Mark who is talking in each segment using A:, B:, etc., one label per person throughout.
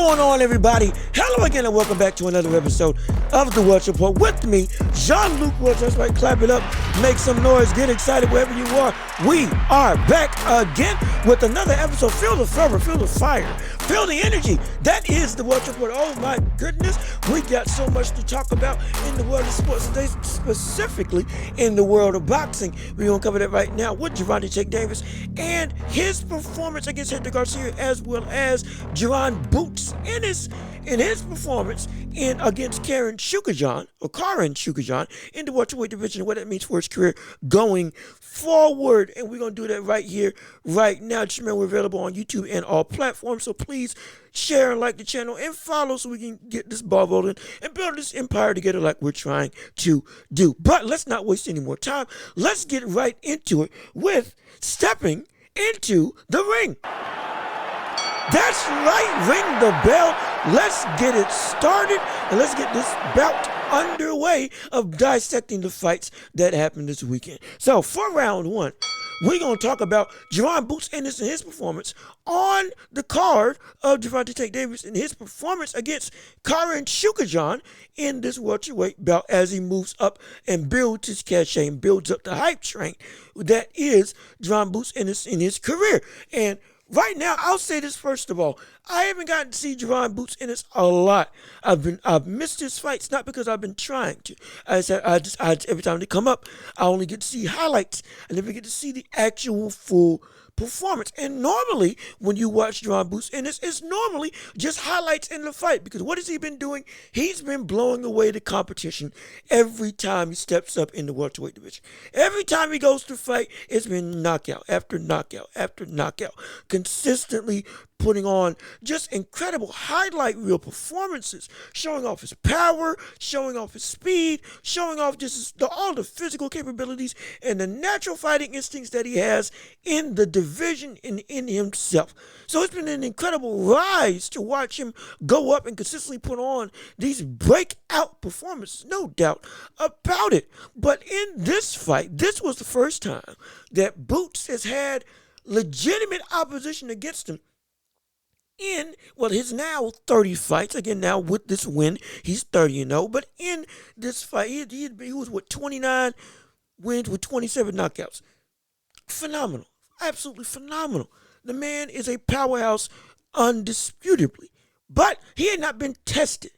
A: going on, everybody? Hello again, and welcome back to another episode of the Welch Report with me, Jean-Luc Welch. That's right, clap it up, make some noise, get excited wherever you are. We are back again with another episode. Feel the fervor, feel the fire, feel the energy. That is the Welch Report. Oh my goodness, we got so much to talk about in the world of sports today, specifically in the world of boxing. We're going to cover that right now with Gervonta Davis and his performance against Hector Garcia, as well as Jaron Ennis in his performance against Karan Shukajan in the welterweight division, and what that means for his career going forward. And we're going to do that right here, right now. Just remember, we're available on YouTube and all platforms, so please share and like the channel and follow so we can get this ball rolling and build this empire together like we're trying to do. But let's not waste any more time. Let's get right into it with stepping into the ring. That's right, ring the bell. Let's get it started and let's get this bout underway of dissecting the fights that happened this weekend. So for round one, we're going to talk about Jaron Ennis and his performance on the card of Gervonta Davis and his performance against Karan Shukajan in this welterweight bout as he moves up and builds his cachet and builds up the hype train that is Jaron Ennis in his career. And right now, I'll say this first of all. I haven't gotten to see Jaron Ennis a lot. I've missed his fights, not because I've been trying to. Every time they come up, I only get to see highlights. I never get to see the actual full performance. And normally, when you watch Jaron Ennis, it's normally just highlights in the fight. Because what has he been doing? He's been blowing away the competition every time he steps up in the welterweight division. Every time he goes to fight, it's been knockout after knockout after knockout. Consistently putting on just incredible highlight reel performances, showing off his power, showing off his speed, showing off just all the physical capabilities and the natural fighting instincts that he has in the division and in himself. So it's been an incredible rise to watch him go up and consistently put on these breakout performances, no doubt about it. But in this fight, this was the first time that Boots has had legitimate opposition against him in, well, his now 30 fights. Again, now with this win, he's 30-0. But in this fight, he was with 29 wins with 27 knockouts. Phenomenal. Absolutely phenomenal. The man is a powerhouse undisputably. But he had not been tested.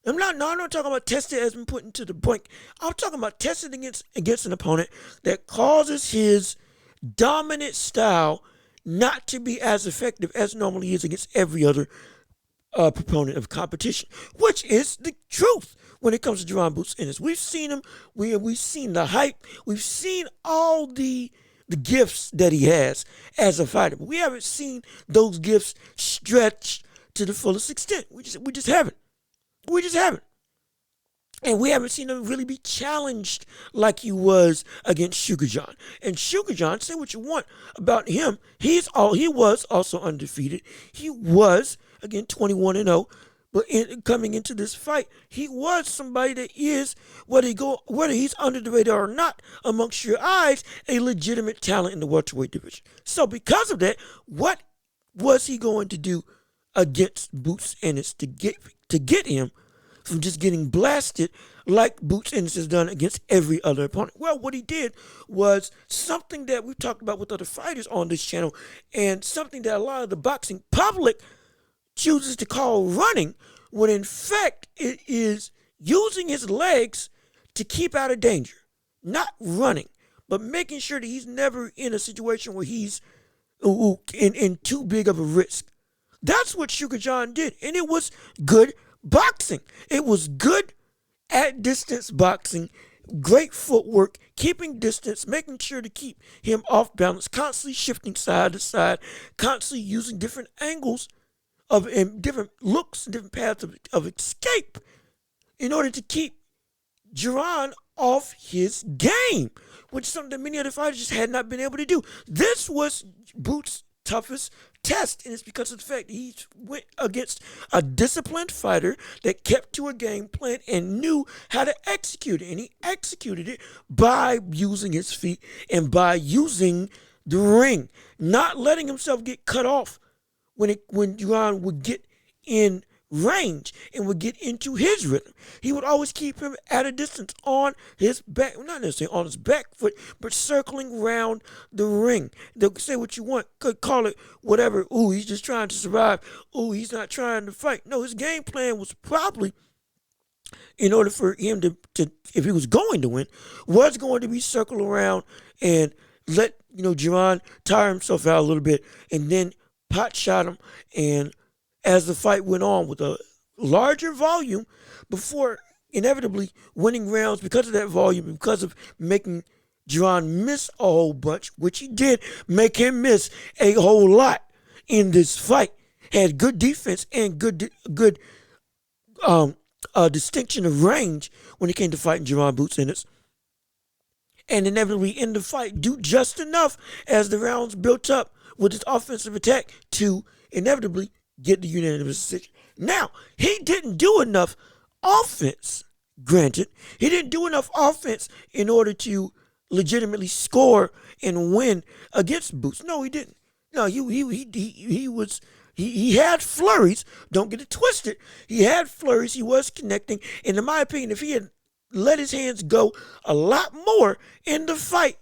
A: I'm not talking about tested as been put into the brink. I'm talking about tested against an opponent that causes his dominant style not to be as effective as normally is against every other proponent of competition, which is the truth when it comes to Jaron Ennis. We've seen him, we've seen the hype, we've seen all the gifts that he has as a fighter, but we haven't seen those gifts stretched to the fullest extent. We just haven't. We just haven't. And we haven't seen him really be challenged like he was against Shukajan. And Shukajan, say what you want about him, he was also undefeated. He was, again, 21-0. But coming into this fight, he was somebody that is, whether he's under the radar or not, amongst your eyes, a legitimate talent in the welterweight division. So because of that, what was he going to do against Ennis to get him from just getting blasted like Ennis has done against every other opponent? Well, what he did was something that we've talked about with other fighters on this channel, and something that a lot of the boxing public chooses to call running, when in fact it is using his legs to keep out of danger. Not running, but making sure that he's never in a situation where he's in too big of a risk. That's what Shukajan did, and it was good boxing. It was good at distance boxing, great footwork, keeping distance, making sure to keep him off balance, constantly shifting side to side, constantly using different angles and different looks, different paths of escape in order to keep Jaron off his game, which is something that many other fighters just had not been able to do. This was Boots' toughest test, and it's because of the fact that he went against a disciplined fighter that kept to a game plan and knew how to execute it, and he executed it by using his feet and by using the ring, not letting himself get cut off when Jaron would get in range and would get into his rhythm. He would always keep him at a distance on his back, not necessarily on his back foot, but circling around the ring. They'll say what you want, could call it whatever. Ooh, he's just trying to survive. Ooh, he's not trying to fight. No, his game plan was probably, in order for him to if he was going to win, was going to be circle around and let, Jarron tire himself out a little bit and then pot shot him. And as the fight went on with a larger volume, before inevitably winning rounds because of that volume, because of making Jarron miss a whole bunch, which he did make him miss a whole lot in this fight. Had good defense and good distinction of range when it came to fighting Jarron Boots Ennis. And inevitably in the fight, do just enough as the rounds built up with his offensive attack to inevitably get the unanimous decision. Now, he didn't do enough offense, granted. He didn't do enough offense in order to legitimately score and win against Boots. No, he didn't. No, he had flurries. Don't get it twisted. He had flurries. He was connecting. And in my opinion, if he had let his hands go a lot more in the fight,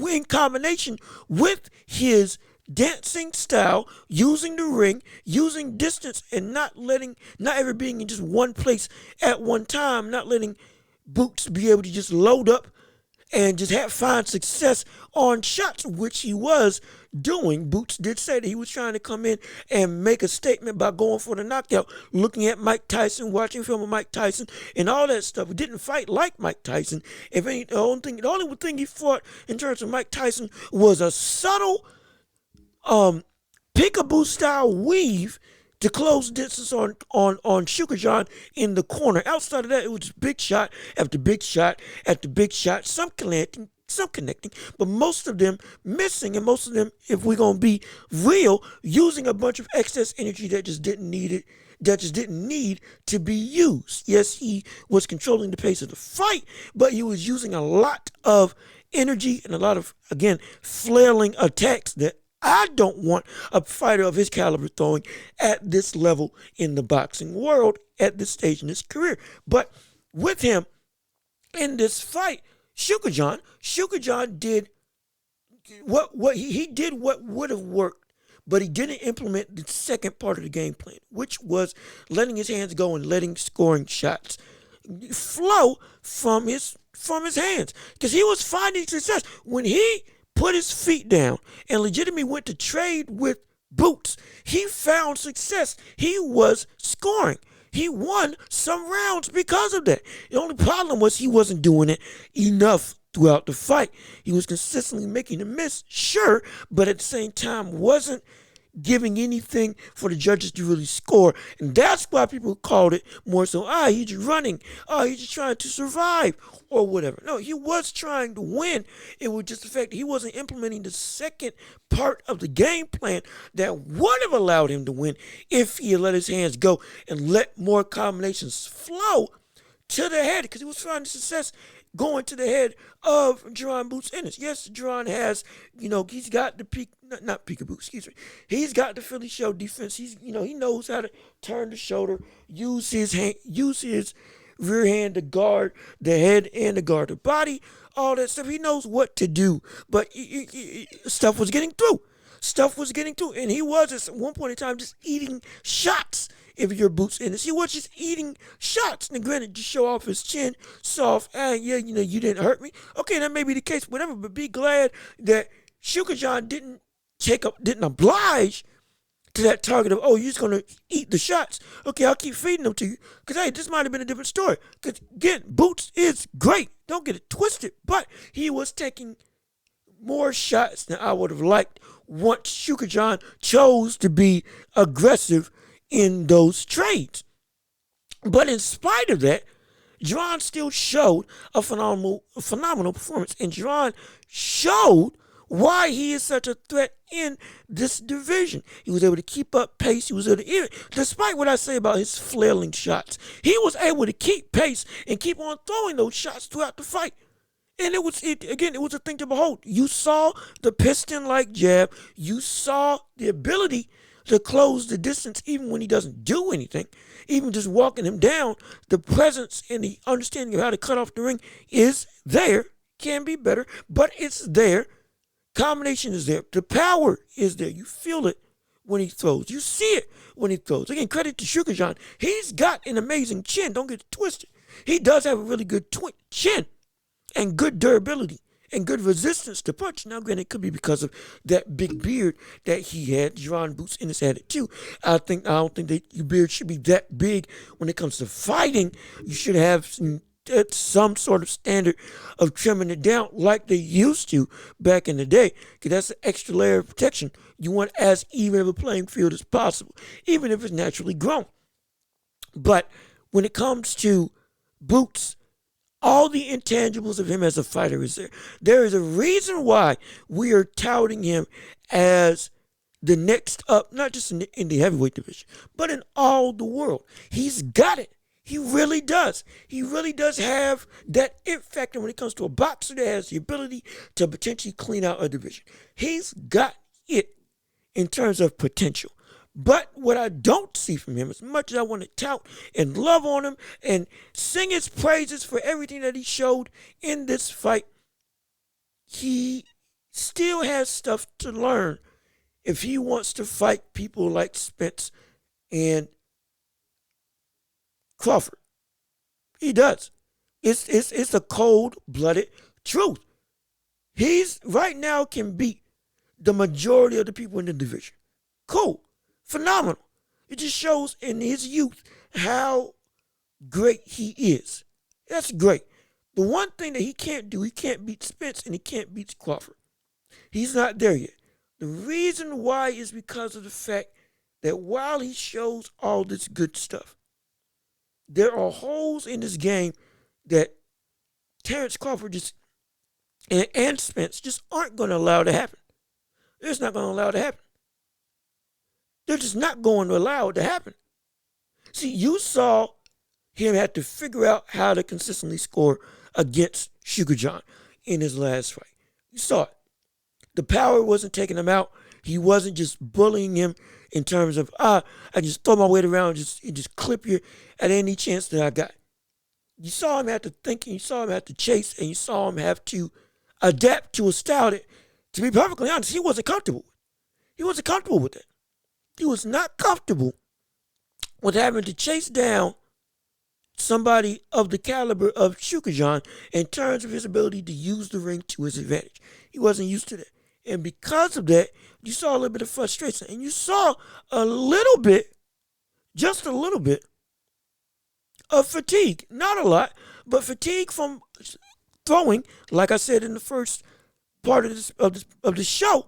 A: in combination with his dancing style, using the ring, using distance, and not ever being in just one place at one time, not letting Boots be able to just load up and just find success on shots, which he was doing. Boots did say that he was trying to come in and make a statement by going for the knockout, looking at Mike Tyson, watching film of Mike Tyson, and all that stuff. He didn't fight like Mike Tyson. If any, the only thing he fought in terms of Mike Tyson was a subtle peekaboo style weave to close distance on Shukajan in the corner. Outside of that, it was big shot after big shot after big shot, some connecting, but most of them missing, and most of them, if we're gonna be real, using a bunch of excess energy that just didn't need to be used. Yes, he was controlling the pace of the fight, but he was using a lot of energy and a lot of, again, flailing attacks that I don't want a fighter of his caliber throwing at this level in the boxing world at this stage in his career. But with him in this fight, Shukajan did what he did what would have worked, but he didn't implement the second part of the game plan, which was letting his hands go and letting scoring shots flow from his hands, because he was finding success when he put his feet down and legitimately went to trade with Boots. He found success. He was scoring. He won some rounds because of that. The only problem was he wasn't doing it enough throughout the fight. He was consistently making a miss, sure, but at the same time wasn't giving anything for the judges to really score. And that's why people called it more so, he's just running. He's just trying to survive or whatever. No, he was trying to win. It was just the fact that he wasn't implementing the second part of the game plan that would have allowed him to win if he had let his hands go and let more combinations flow to the head, because he was finding success going to the head of Jarron Boots Ennis. Yes, Jarron has, he's got the peekaboo, excuse me. He's got the Philly show defense. He knows how to turn the shoulder, use his rear hand to guard the head and to guard the body, all that stuff. He knows what to do, but stuff was getting through. And he was at one point in time just eating shots. If you're Boots Ennis, he was just eating shots. And granted, just show off his chin, soft, you didn't hurt me. Okay, that may be the case, whatever, but be glad that Shukajan didn't oblige to that target of, you're just going to eat the shots. Okay, I'll keep feeding them to you. Because, this might have been a different story. Because, again, Boots is great. Don't get it twisted. But he was taking more shots than I would have liked once Shukajan chose to be aggressive in those trades. But in spite of that, Jarron still showed a phenomenal performance. And Jarron showed why he is such a threat in this division. He was able to keep up pace. He was able to, despite what I say about his flailing shots, he was able to keep pace and keep on throwing those shots throughout the fight. And it was a thing to behold. You saw the piston-like jab. You saw the ability to close the distance even when he doesn't do anything. Even just walking him down, the presence and the understanding of how to cut off the ring is there. Can be better, but it's there. Combination is there. The power is there. You feel it when he throws. You see it when he throws. Again, credit to Sugar John. He's got an amazing chin. Don't get it twisted. He does have a really good chin and good durability and good resistance to punch. Now, granted, it could be because of that big beard that he had. Jaron Boots Ennis had it too. I don't think that your beard should be that big when it comes to fighting. You should have some sort of standard of trimming it down like they used to back in the day, because that's an extra layer of protection. You want as even of a playing field as possible, even if it's naturally grown. But when it comes to Boots, all the intangibles of him as a fighter is there. There is a reason why we are touting him as the next up, not just in the heavyweight division, but in all the world. He's got it. He really does. He really does have that it factor when it comes to a boxer that has the ability to potentially clean out a division. He's got it in terms of potential. But what I don't see from him, as much as I want to tout and love on him and sing his praises for everything that he showed in this fight, he still has stuff to learn if he wants to fight people like Spence and Crawford. He does. It's a cold-blooded truth. He's right now can beat the majority of the people in the division. Cool. Phenomenal. It just shows in his youth how great he is. That's great. The one thing that he can't do, he can't beat Spence and he can't beat Crawford. He's not there yet. The reason why is because of the fact that while he shows all this good stuff, there are holes in this game that Terence Crawford and Spence just aren't going to allow to happen. They're just not going to allow it to happen. They're just not going to allow it to happen. See, you saw him have to figure out how to consistently score against Sugar John in his last fight. You saw it. The power wasn't taking him out. He wasn't just bullying him in terms of, I just throw my weight around and just clip you at any chance that I got. You saw him have to think, and you saw him have to chase, and you saw him have to adapt to a style that, to be perfectly honest, he wasn't comfortable with. He wasn't comfortable with that. He was not comfortable with having to chase down somebody of the caliber of Sugar John in terms of his ability to use the ring to his advantage. He wasn't used to that. And because of that, you saw a little bit of frustration. And you saw a little bit, just a little bit, of fatigue. Not a lot, but fatigue from throwing, like I said in the first part of the show,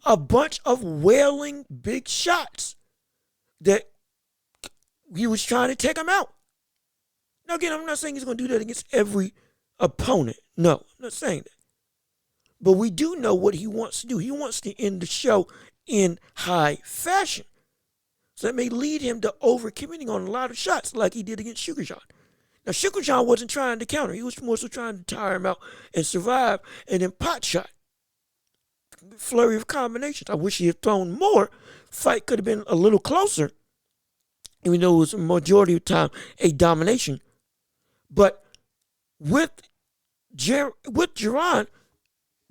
A: a bunch of wailing big shots that he was trying to take him out. Now, again, I'm not saying he's going to do that against every opponent. No, I'm not saying that. But we do know what he wants to do. He wants to end the show in high fashion. So that may lead him to overcommitting on a lot of shots like he did against Sugar John. Now, Sugar John wasn't trying to counter. He was more so trying to tire him out and survive and then pot shot. Flurry of combinations. I wish he had thrown more. Fight could have been a little closer, even though it was a majority of the time a domination. But with Jarron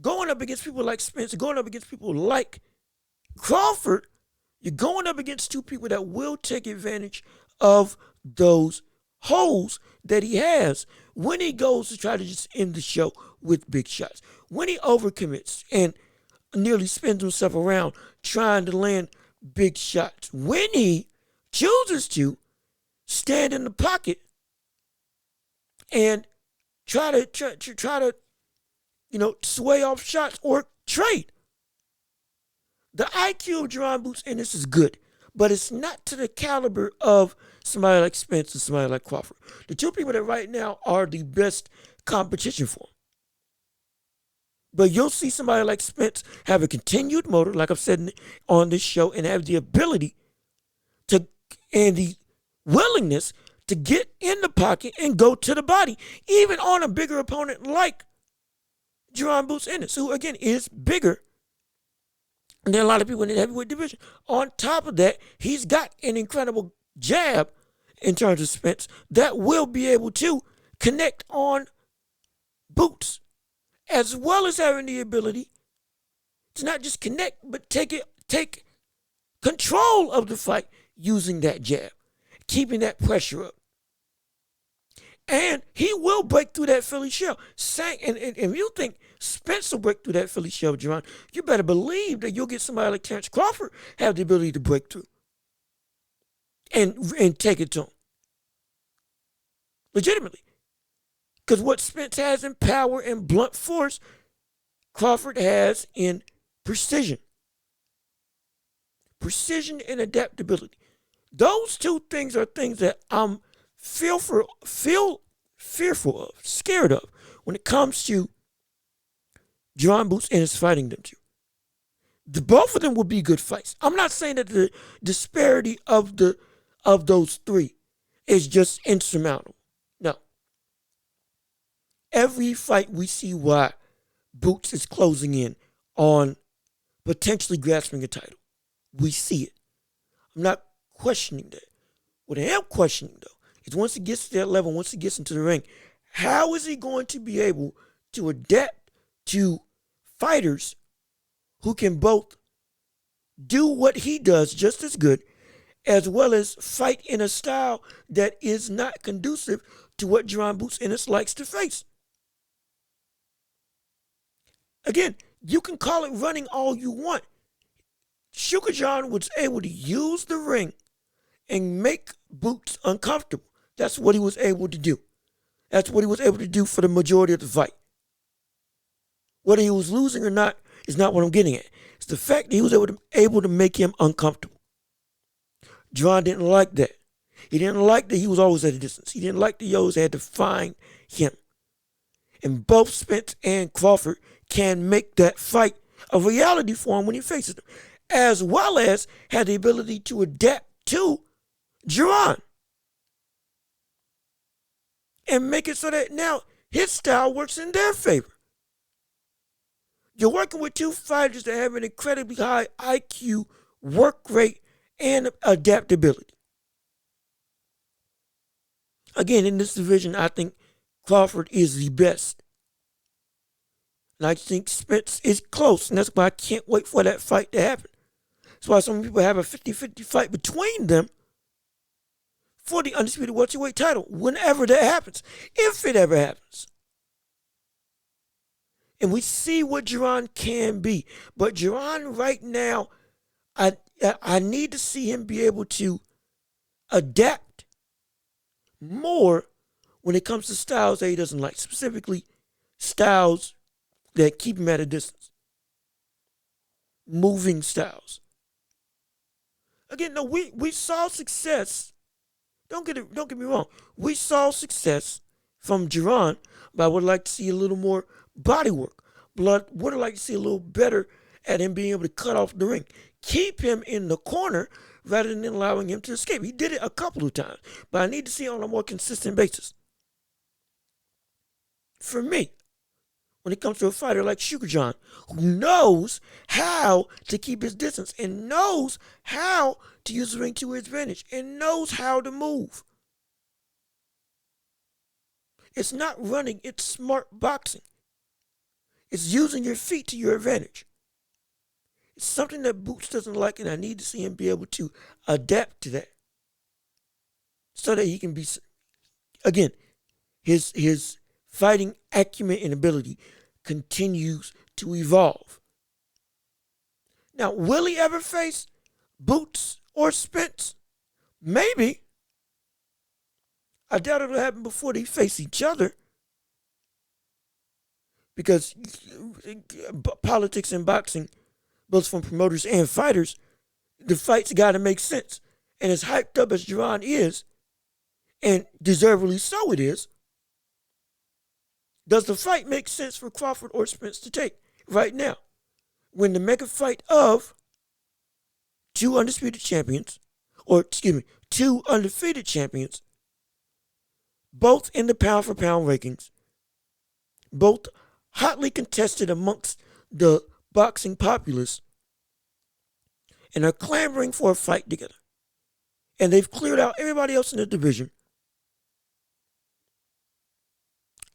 A: going up against people like Spence, going up against people like Crawford, you're going up against two people that will take advantage of those holes that he has when he goes to try to just end the show with big shots. When he overcommits and nearly spins himself around trying to land big shots. When he chooses to stand in the pocket and try to sway off shots or trade. The IQ of Jaron Boots Ennis is good, but it's not to the caliber of somebody like Spence and somebody like Crawford. The two people that right now are the best competition for him. But you'll see somebody like Spence have a continued motor, like I've said on this show, and have the ability to and the willingness to get in the pocket and go to the body, even on a bigger opponent like Jaron Boots Ennis, who again is bigger And there are a lot of people in the heavyweight division. On top of that, he's got an incredible jab in terms of Spence that will be able to connect on boots, as well as having the ability to not just connect, but take control of the fight using that jab, keeping that pressure up. And he will break through that Philly shell. And if you think Spence will break through that Philly shell, Jaron, you better believe that you'll get somebody like Terence Crawford have the ability to break through and take it to him. Legitimately. Because what Spence has in power and blunt force, Crawford has in precision. Precision and adaptability. Those two things are things that I'm fearful of, scared of, when it comes to Jaron Boots Ennis fighting them two. Both of them will be good fights. I'm not saying that the disparity of those three is just insurmountable. No. Every fight we see why Boots is closing in on potentially grasping a title. We see it. I'm not questioning that. What I am questioning, though, is once he gets to that level, once he gets into the ring, how is he going to be able to adapt to fighters who can both do what he does just as good, as well as fight in a style that is not conducive to what Jaron Boots Ennis likes to face? Again, you can call it running all you want. Sugar John was able to use the ring and make Boots uncomfortable. That's what he was able to do. That's what he was able to do for the majority of the fight. Whether he was losing or not is not what I'm getting at. It's the fact that he was able to make him uncomfortable. Jaron didn't like that. He didn't like that he was always at a distance. He didn't like that he always had to find him. And both Spence and Crawford can make that fight a reality for him when he faces them, as well as had the ability to adapt to Jaron and make it so that now his style works in their favor. You're working with two fighters that have an incredibly high IQ, work rate, and adaptability. Again, in this division, I think Crawford is the best. And I think Spence is close, and that's why I can't wait for that fight to happen. That's why some people have a 50-50 fight between them for the undisputed welterweight title, whenever that happens, if it ever happens. And we see what Jaron can be. But Jaron right now, I need to see him be able to adapt more when it comes to styles that he doesn't like, specifically styles that keep him at a distance. Moving styles. Again, no, we saw success. Don't get me wrong. We saw success from Jaron, but I would like to see a little more body work. Would like to see a little better at him being able to cut off the ring. Keep him in the corner rather than allowing him to escape. He did it a couple of times, but I need to see it on a more consistent basis. For me, when it comes to a fighter like Sugar John, who knows how to keep his distance and knows how to use the ring to his advantage and knows how to move. It's not running, it's smart boxing. It's using your feet to your advantage. It's something that Boots doesn't like, and I need to see him be able to adapt to that so that he can be, again, his fighting acumen and ability continues to evolve. Now, will he ever face Boots or Spence? Maybe. I doubt it'll happen before they face each other, because politics and boxing, both from promoters and fighters, the fight's got to make sense. And as hyped up as Jaron is, and deservedly so it is, does the fight make sense for Crawford or Spence to take right now, when the mega fight of two undefeated champions, both in the pound-for-pound rankings, both hotly contested amongst the boxing populace, and are clamoring for a fight together. And they've cleared out everybody else in the division.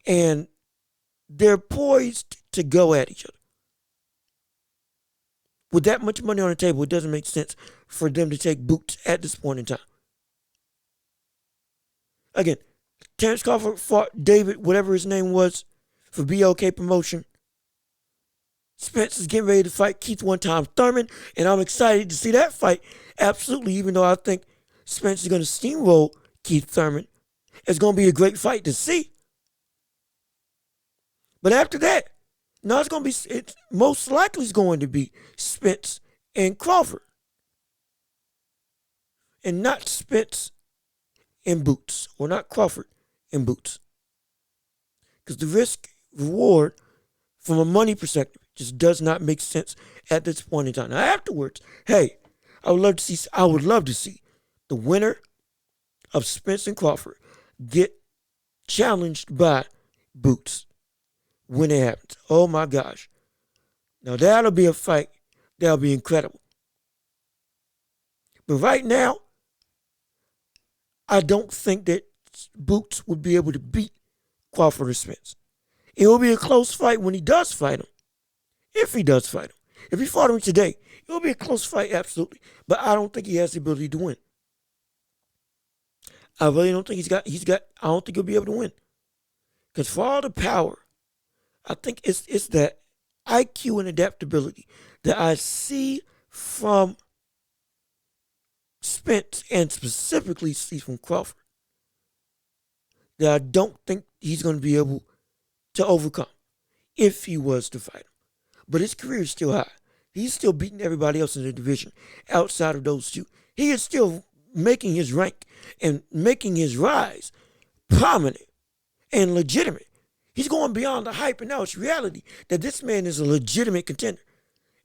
A: And they're poised to go at each other. With that much money on the table, it doesn't make sense for them to take boots at this point in time. Again, Terence Crawford fought David, whatever his name was, for BOK promotion. Spence is getting ready to fight Keith one-time Thurman, and I'm excited to see that fight. Absolutely, even though I think Spence is going to steamroll Keith Thurman. It's going to be a great fight to see. But after that, now it's most likely is going to be Spence and Crawford. And not Spence and Boots, or not Crawford and Boots. Because the risk reward from a money perspective just does not make sense at this point in time. Now afterwards, hey, I would love to see the winner of Spence and Crawford get challenged by Boots when it happens. Oh my gosh. Now that'll be a fight. That'll be incredible. But right now, I don't think that Boots would be able to beat Crawford or Spence. It will be a close fight when he does fight him. If he does fight him. If he fought him today, it will be a close fight, absolutely. But I don't think he has the ability to win. I really don't think I don't think he'll be able to win. Because for all the power, I think it's that IQ and adaptability that I see from Spence and specifically see from Crawford that I don't think he's going to be able to overcome if he was to fight him. But his career is still high. He's still beating everybody else in the division outside of those two. He is still making his rank and making his rise prominent and legitimate. He's going beyond the hype, and now it's reality that this man is a legitimate contender.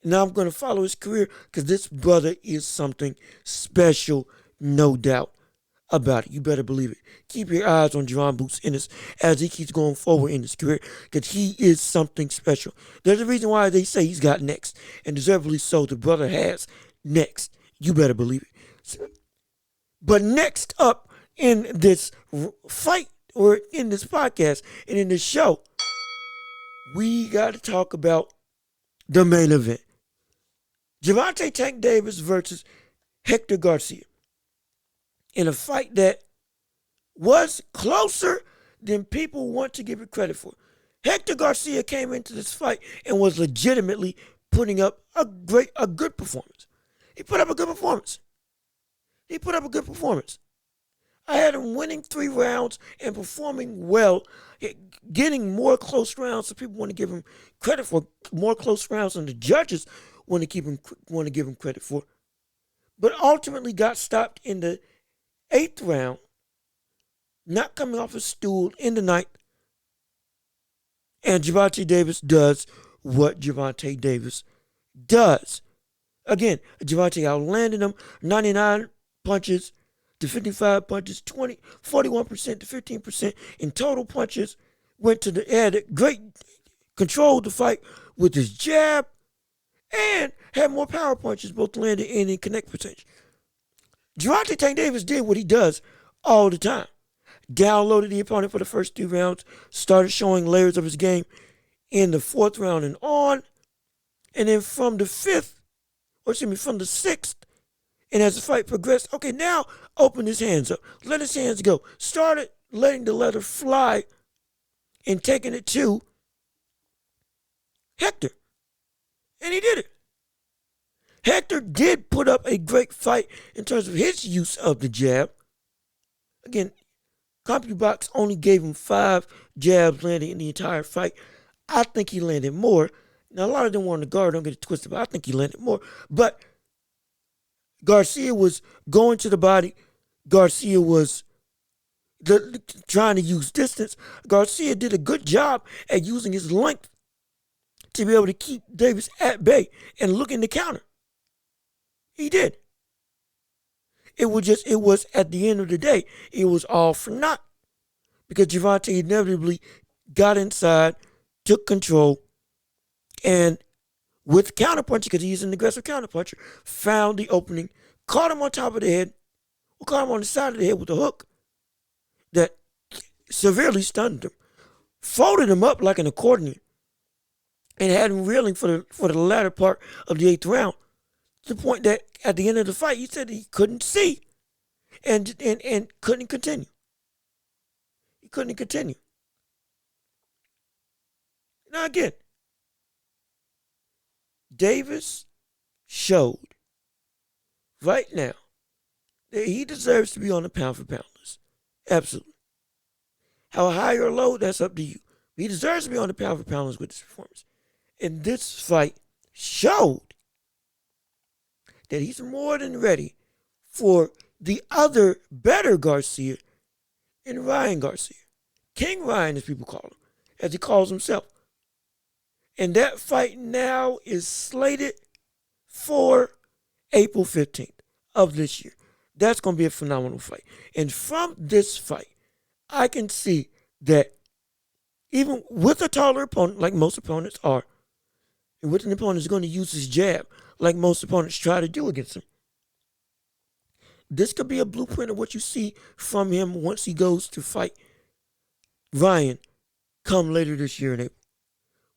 A: And now I'm going to follow his career because this brother is something special, no doubt about it. You better believe it. Keep your eyes on Jaron Boots Ennis as he keeps going forward in his career because he is something special. There's a reason why they say he's got next, and deservedly so. The brother has next. You better believe it. But next up in this fight, or in this podcast and in this show, we got to talk about the main event. Gervonta Tank Davis versus Hector Garcia. In a fight that was closer than people want to give it credit for. Hector Garcia came into this fight and was legitimately putting up a good performance. He put up a good performance. I had him winning 3 rounds and performing well, getting more close rounds. So people want to give him credit for more close rounds than the judges want to give him credit for. But ultimately got stopped in the 8th round, not coming off his stool in the 9th. And Gervonta Davis does what Gervonta Davis does. Again, Gervonta outlanded him 99 punches to 55 punches, 41% to 15% in total punches. Controlled the fight with his jab and had more power punches, both landed and in connect percentage. Gervonta Tank Davis did what he does all the time. Downloaded the opponent for the first 2 rounds, started showing layers of his game in the 4th round and on. And then from the 6th, and as the fight progressed, okay, now open his hands up. Let his hands go. Started letting the leather fly and taking it to Hector. And he did it. Hector did put up a great fight in terms of his use of the jab. Again, CompuBox only gave him 5 jabs landing in the entire fight. I think he landed more. Now, a lot of them were on the guard. Don't get it twisted, but I think he landed more. But Garcia was going to the body. Garcia was trying to use distance. Garcia did a good job at using his length to be able to keep Davis at bay and looking to counter. He did. It was at the end of the day, it was all for naught. Because Gervonta inevitably got inside, took control, and with counterpunching, because he's an aggressive counterpuncher, found the opening, caught him on top of the head, or caught him on the side of the head with a hook that severely stunned him, folded him up like an accordion, and had him reeling for the latter part of the 8th round, to the point that at the end of the fight, he said he couldn't see and couldn't continue. He couldn't continue. Now again, Davis showed right now that he deserves to be on the pound for pound list. Absolutely. How high or low, that's up to you. But he deserves to be on the pound for pound list with this performance. And this fight showed that he's more than ready for the other better Garcia and Ryan Garcia. King Ryan, as people call him, as he calls himself. And that fight now is slated for April 15th of this year. That's going to be a phenomenal fight. And from this fight, I can see that even with a taller opponent, like most opponents are, and with an opponent who's going to use his jab, like most opponents try to do against him, this could be a blueprint of what you see from him once he goes to fight Ryan come later this year in April.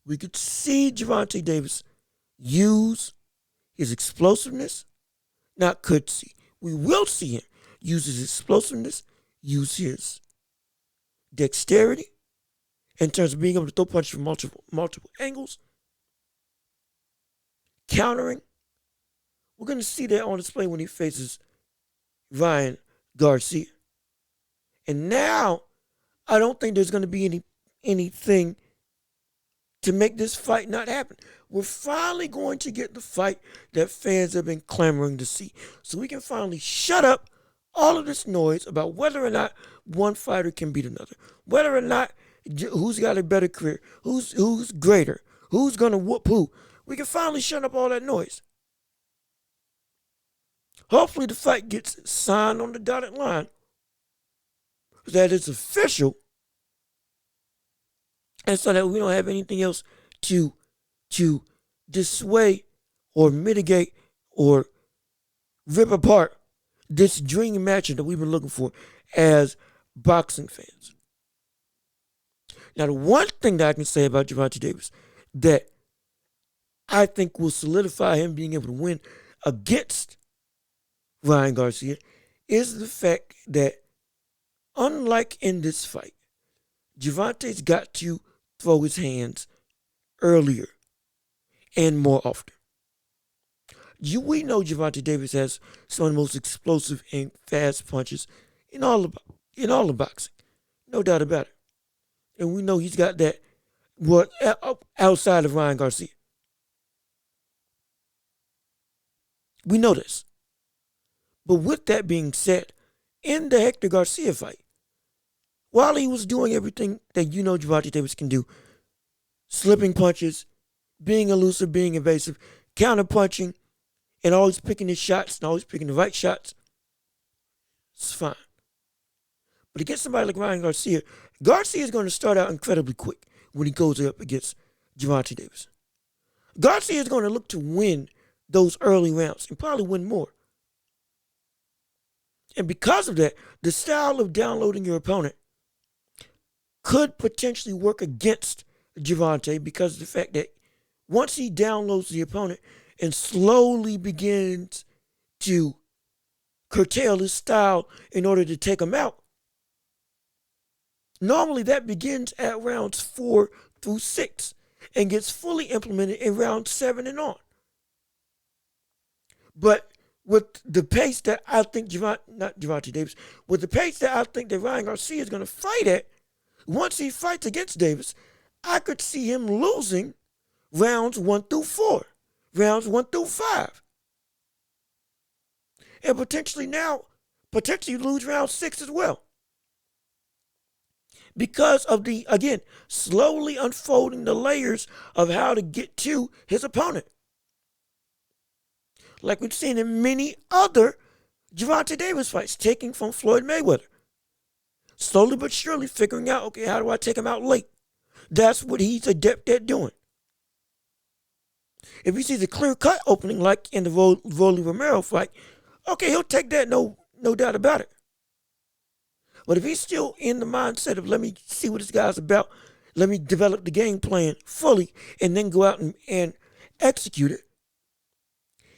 A: We could see Gervonta Davis use his explosiveness. Not could see. We will see him use his explosiveness, use his dexterity in terms of being able to throw punches from multiple angles, countering. We're going to see that on display when he faces Ryan Garcia. And now, I don't think there's going to be anything to make this fight not happen. We're finally going to get the fight that fans have been clamoring to see. So we can finally shut up all of this noise about whether or not one fighter can beat another. Whether or not who's got a better career, who's greater, who's going to whoop who. We can finally shut up all that noise. Hopefully the fight gets signed on the dotted line, that it's official, and so that we don't have anything else to dissuade or mitigate or rip apart this dream matchup that we've been looking for as boxing fans. Now, the one thing that I can say about Gervonta Davis that I think will solidify him being able to win against Ryan Garcia is the fact that, unlike in this fight, Gervonta's got to throw his hands earlier and more often. We know Gervonta Davis has some of the most explosive and fast punches in all of boxing. No doubt about it. And we know he's got that outside of Ryan Garcia. We know this. But with that being said, in the Hector Garcia fight, while he was doing everything that you know Gervonta Davis can do, slipping punches, being elusive, being evasive, counter-punching, and always picking his shots and always picking the right shots, it's fine. But against somebody like Ryan Garcia, Garcia is going to start out incredibly quick when he goes up against Gervonta Davis. Garcia is going to look to win those early rounds and probably win more. And because of that, the style of downloading your opponent could potentially work against Gervonta because of the fact that once he downloads the opponent and slowly begins to curtail his style in order to take him out, normally that begins at rounds 4 through 6 and gets fully implemented in round 7 and on. But with the pace that I think with the pace that I think that Ryan Garcia is going to fight at, once he fights against Davis, I could see him losing rounds 1 through 4, rounds 1 through 5. And potentially lose round 6 as well. Because of the, again, slowly unfolding the layers of how to get to his opponent. Like we've seen in many other Gervonta Davis fights, taking from Floyd Mayweather. Slowly but surely figuring out, okay, how do I take him out late? That's what he's adept at doing. If he sees a clear-cut opening like in the Rolly Romero fight, okay, he'll take that, no doubt about it. But if he's still in the mindset of, let me see what this guy's about, let me develop the game plan fully, and then go out and execute it,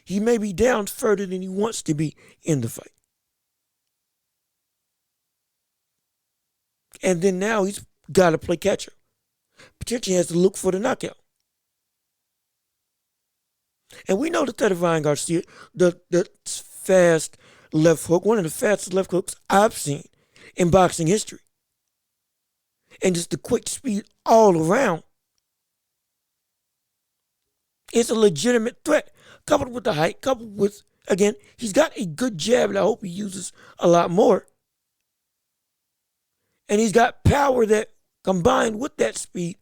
A: he may be down further than he wants to be in the fight. And then now he's got to play catch up. Potentially has to look for the knockout. And we know that of Ryan Garcia, the fast left hook, one of the fastest left hooks I've seen in boxing history. And just the quick speed all around. It's a legitimate threat. Coupled with the height, coupled with, again, he's got a good jab that I hope he uses a lot more. And he's got power that, combined with that speed,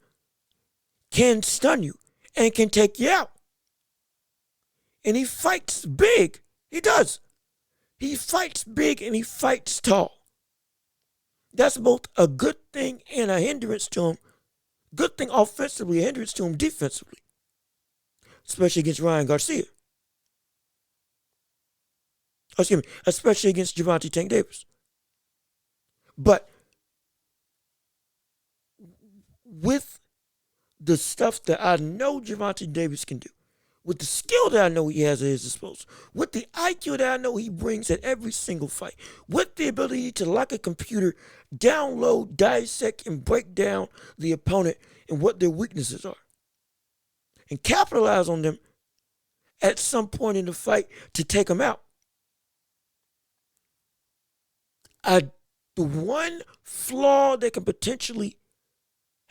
A: can stun you and can take you out. And he fights big. He does. He fights big and he fights tall. That's both a good thing and a hindrance to him. Good thing offensively, a hindrance to him defensively. Especially against Ryan Garcia. Excuse me, especially against Gervonta Tank Davis. But with the stuff that I know Gervonta Davis can do, with the skill that I know he has at his disposal, with the IQ that I know he brings at every single fight, with the ability to, like a computer, download, dissect, and break down the opponent and what their weaknesses are, and capitalize on them at some point in the fight to take them out. The one flaw that can potentially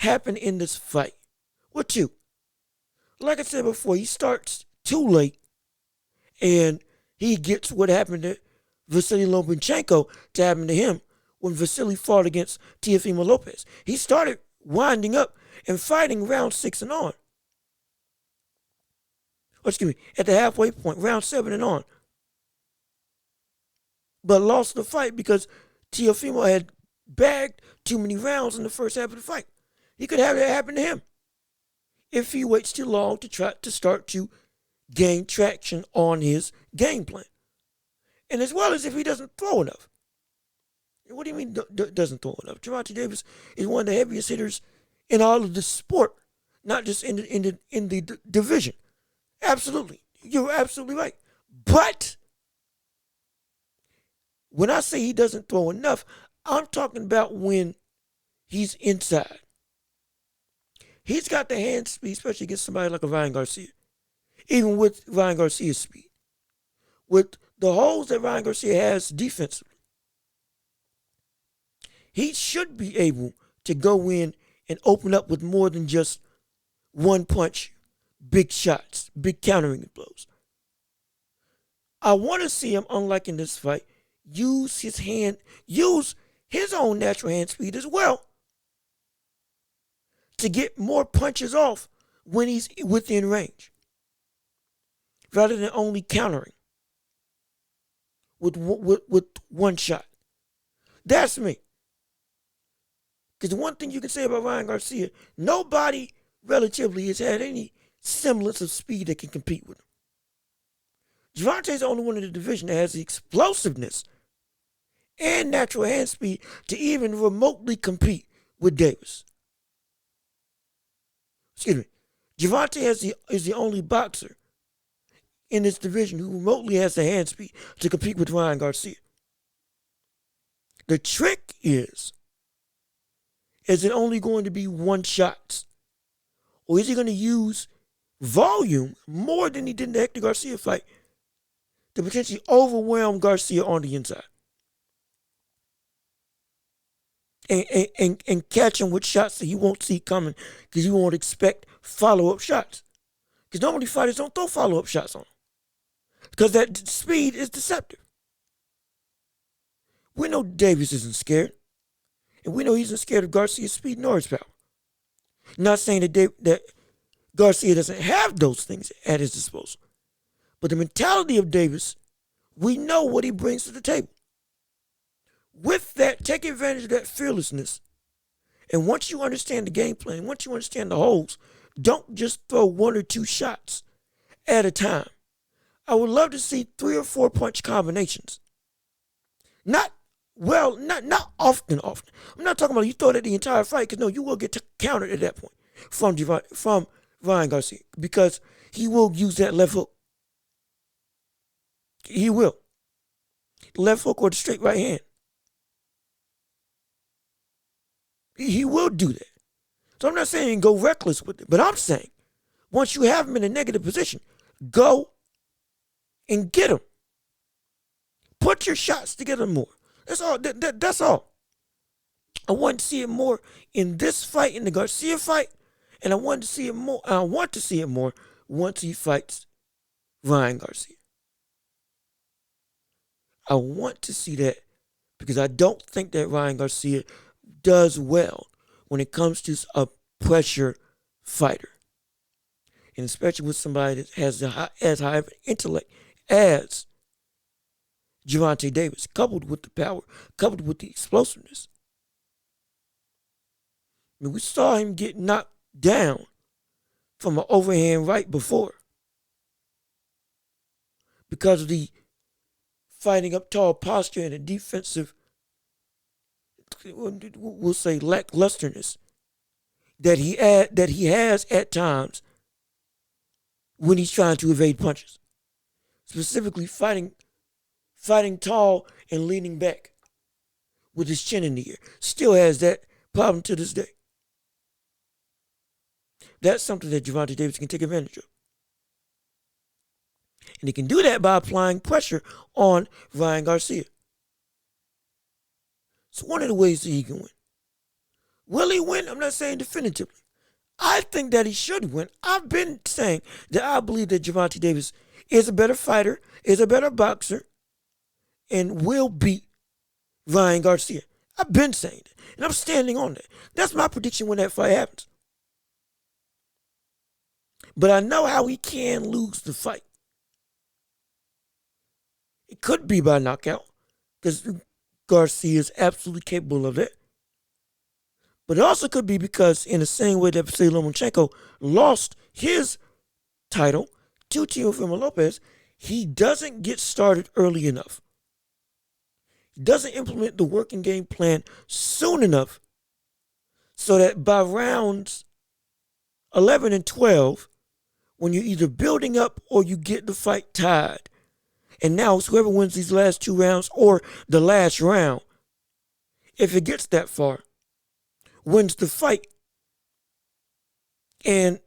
A: happen in this fight, well, two. Like I said before, he starts too late, and he gets what happened to Vasily Lomachenko to happen to him when Vasily fought against Teofimo Lopez. He started winding up and fighting round 6 and on. At the halfway point, round 7 and on. But lost the fight because Teofimo had bagged too many rounds in the first half of the fight. He could have that happen to him if he waits too long to try to start to gain traction on his game plan. And as well as if he doesn't throw enough. What do you mean doesn't throw enough? Gervonta Davis is one of the heaviest hitters in all of the sport, not just in the division. Absolutely. You're absolutely right. But when I say he doesn't throw enough, I'm talking about when he's inside. He's got the hand speed, especially against somebody like a Ryan Garcia. Even with Ryan Garcia's speed. With the holes that Ryan Garcia has defensively, he should be able to go in and open up with more than just one punch, big shots, big countering blows. I want to see him, unlike in this fight, use his own natural hand speed as well to get more punches off when he's within range, rather than only countering with one shot. That's me. Because the one thing you can say about Ryan Garcia, nobody relatively has had any semblance of speed that can compete with him. Gervonta's the only one in the division that has the explosiveness and natural hand speed to even remotely compete with Davis. Excuse me. Gervonta is the only boxer in this division who remotely has the hand speed to compete with Ryan Garcia. The trick is it only going to be one shot? Or is he going to use volume more than he did in the Hector Garcia fight to potentially overwhelm Garcia on the inside? And catch him with shots that he won't see coming because he won't expect follow-up shots. Because normally fighters don't throw follow-up shots on him because that speed is deceptive. We know Davis isn't scared. And we know he isn't scared of Garcia's speed nor his power. Not saying that Garcia doesn't have those things at his disposal. But the mentality of Davis, we know what he brings to the table. With that, take advantage of that fearlessness. And once you understand the game plan, once you understand the holes, don't just throw one or two shots at a time. I would love to see 3 or 4 punch combinations. Not often. I'm not talking about you throw that the entire fight, because no, you will get countered at that point from Ryan Garcia, because he will use that left hook. He will. Left hook or the straight right hand. He will do that. So I'm not saying go reckless with it, but I'm saying once you have him in a negative position, go and get him. Put your shots together more. That's all. That's all. I want to see it more in this fight, in the Garcia fight, and I want to see it more. I want to see it more once he fights Ryan Garcia. I want to see that because I don't think that Ryan Garcia does well when it comes to a pressure fighter, and especially with somebody that has as high of an intellect as Gervonta Davis, coupled with the power, coupled with the explosiveness. I mean, we saw him get knocked down from an overhand right before because of the fighting up tall posture and a defensive, we'll say, lacklusterness that he has at times when he's trying to evade punches. Specifically fighting tall and leaning back with his chin in the air. Still has that problem to this day. That's something that Gervonta Davis can take advantage of. And he can do that by applying pressure on Ryan Garcia. It's one of the ways that he can win. Will he win? I'm not saying definitively. I think that he should win. I've been saying that I believe that Gervonta Davis is a better fighter, is a better boxer, and will beat Ryan Garcia. I've been saying that, and I'm standing on that. That's my prediction when that fight happens. But I know how he can lose the fight. It could be by knockout, because Garcia is absolutely capable of that. But it also could be because, in the same way that Vasily Lomachenko lost his title to Teofimo Lopez, he doesn't get started early enough. He doesn't implement the working game plan soon enough so that by rounds 11 and 12, when you're either building up or you get the fight tied, and now it's whoever wins these last 2 rounds or the last round, if it gets that far, wins the fight, and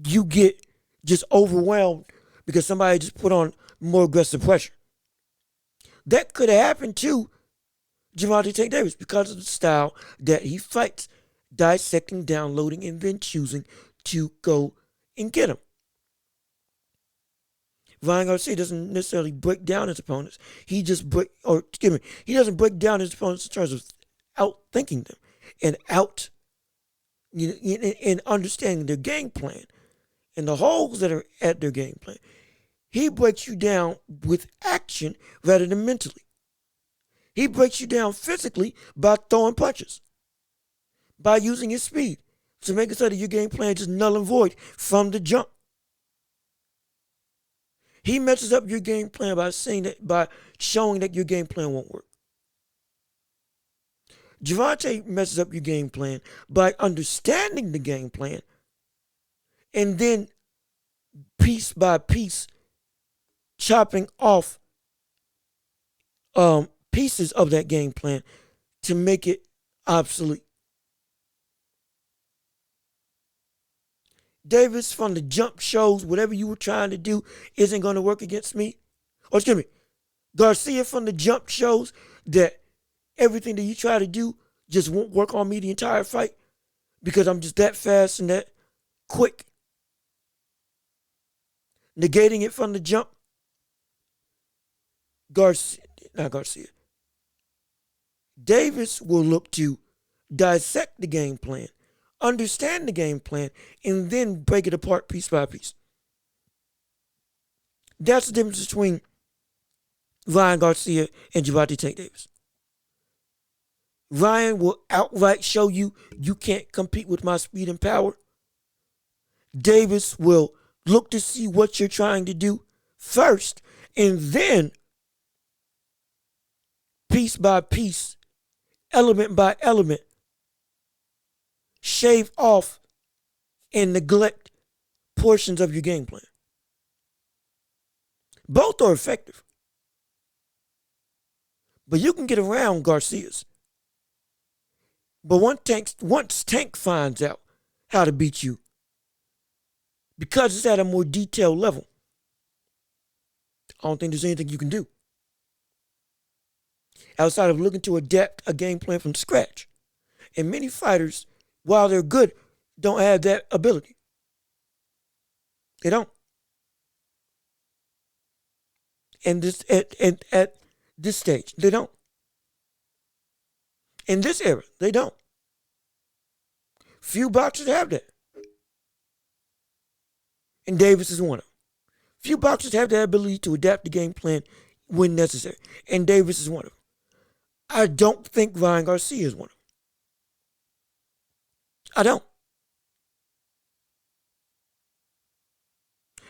A: you get just overwhelmed because somebody just put on more aggressive pressure. That could have happened to Gervonta Davis because of the style that he fights, dissecting, downloading, and then choosing to go and get him. Ryan Garcia doesn't necessarily break down his opponents. He doesn't break down his opponents in terms of outthinking them and and understanding their game plan and the holes that are at their game plan. He breaks you down with action rather than mentally. He breaks you down physically by throwing punches, by using his speed to make it so that your game plan is just null and void from the jump. He messes up your game plan by showing that your game plan won't work. Gervonta messes up your game plan by understanding the game plan and then piece by piece chopping off pieces of that game plan to make it obsolete. Davis from the jump shows whatever you were trying to do isn't going to work against me. Garcia from the jump shows that everything that you try to do just won't work on me the entire fight because I'm just that fast and that quick. Negating it from the jump. Davis will look to dissect the game plan, understand the game plan, and then break it apart piece by piece. That's the difference between Ryan Garcia and Gervonta Davis. Ryan will outright show you can't compete with my speed and power. Davis will look to see what you're trying to do first, and then piece by piece, element by element, shave off and neglect portions of your game plan. Both are effective. But you can get around Garcia's. But once Tank finds out how to beat you, because it's at a more detailed level, I don't think there's anything you can do outside of looking to adapt a game plan from scratch. And many fighters, while they're good, don't have that ability. They don't. And this at this stage, they don't. In this era, they don't. Few boxers have that. And Davis is one of them. Few boxers have the ability to adapt the game plan when necessary. And Davis is one of them. I don't think Ryan Garcia is one of them. I don't.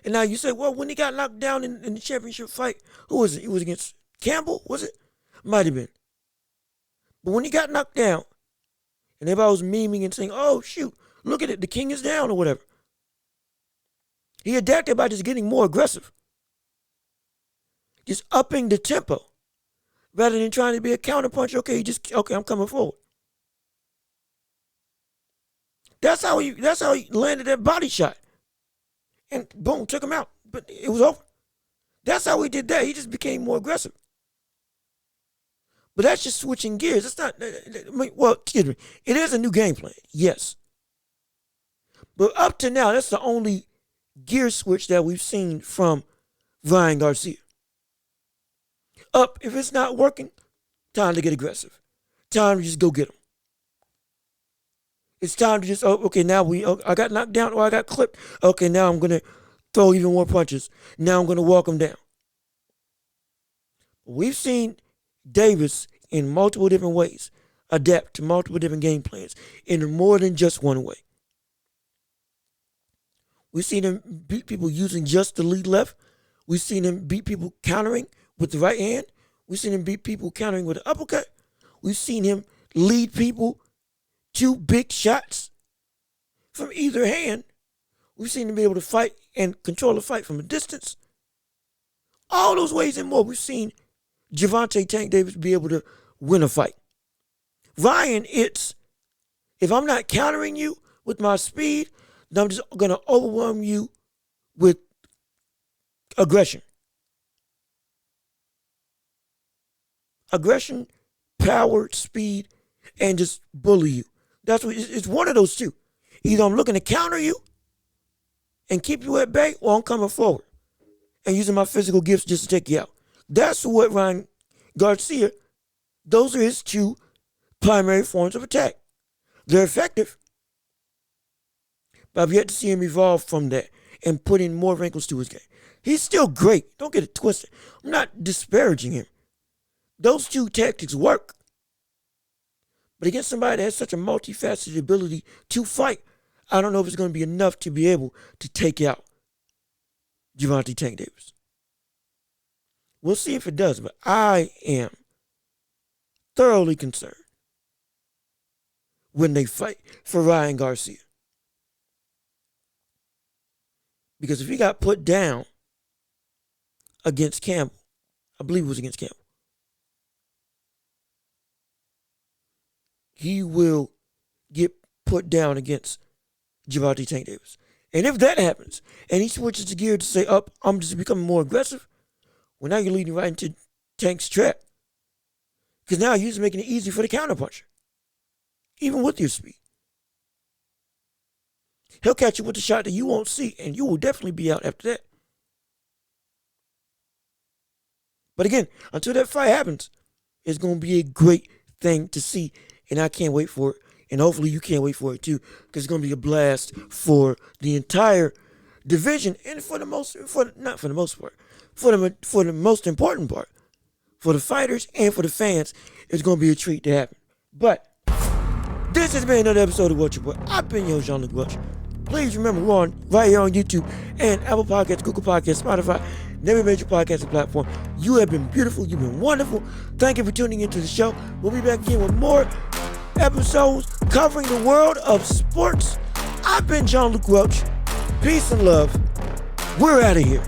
A: And now you say, well, when he got knocked down in the championship fight, who was it? It was against Campbell, was it? Might have been. But when he got knocked down, and everybody was memeing and saying, oh, shoot, look at it, the king is down or whatever. He adapted by just getting more aggressive. Just upping the tempo. Rather than trying to be a counterpuncher, okay, I'm coming forward. That's how he landed that body shot. And boom, took him out. But it was over. That's how he did that. He just became more aggressive. But that's just switching gears. It's not, well, excuse me. It is a new game plan, yes. But up to now, that's the only gear switch that we've seen from Ryan Garcia. If it's not working, time to get aggressive. Time to just go get him. It's time to just, now I got knocked down or I got clipped. Okay, now I'm going to throw even more punches. Now I'm going to walk him down. We've seen Davis in multiple different ways adapt to multiple different game plans in more than just one way. We've seen him beat people using just the lead left. We've seen him beat people countering with the right hand. We've seen him beat people countering with an uppercut. We've seen him lead people to big shots from either hand. We've seen him be able to fight and control a fight from a distance. All those ways and more, we've seen Gervonta Tank Davis be able to win a fight. Ryan, it's, if I'm not countering you with my speed, then I'm just going to overwhelm you with aggression. Aggression, power, speed, and just bully you. That's what it's one of those two. Either I'm looking to counter you and keep you at bay, or I'm coming forward and using my physical gifts just to take you out. That's what Ryan Garcia, those are his two primary forms of attack. They're effective, but I've yet to see him evolve from that and put in more wrinkles to his game. He's still great. Don't get it twisted. I'm not disparaging him. Those two tactics work. But against somebody that has such a multifaceted ability to fight, I don't know if it's going to be enough to be able to take out Gervonta Tank Davis. We'll see if it does, but I am thoroughly concerned when they fight for Ryan Garcia. Because if he got put down against Campbell, I believe it was against Campbell, he will get put down against Gervonta Tank Davis. And if that happens, and he switches the gear to say, I'm just becoming more aggressive, well, now you're leading right into Tank's trap. Because now you're just making it easy for the counterpuncher, even with your speed. He'll catch you with a shot that you won't see, and you will definitely be out after that. But again, until that fight happens, it's going to be a great thing to see, and I can't wait for it. And hopefully you can't wait for it too, because it's going to be a blast for the entire division, and for the most important part, for the fighters and for the fans, it's going to be a treat to happen. But this has been another episode of What Your Boy. I've been your Jean-Luc Welch. Please remember, we're on right here on YouTube and Apple Podcasts, Google Podcasts, Spotify, and every major podcasting platform. You have been beautiful. You've been wonderful. Thank you for tuning into the show. We'll be back again with more episodes covering the world of sports. I've been John Luke Welch. Peace and love. We're out of here.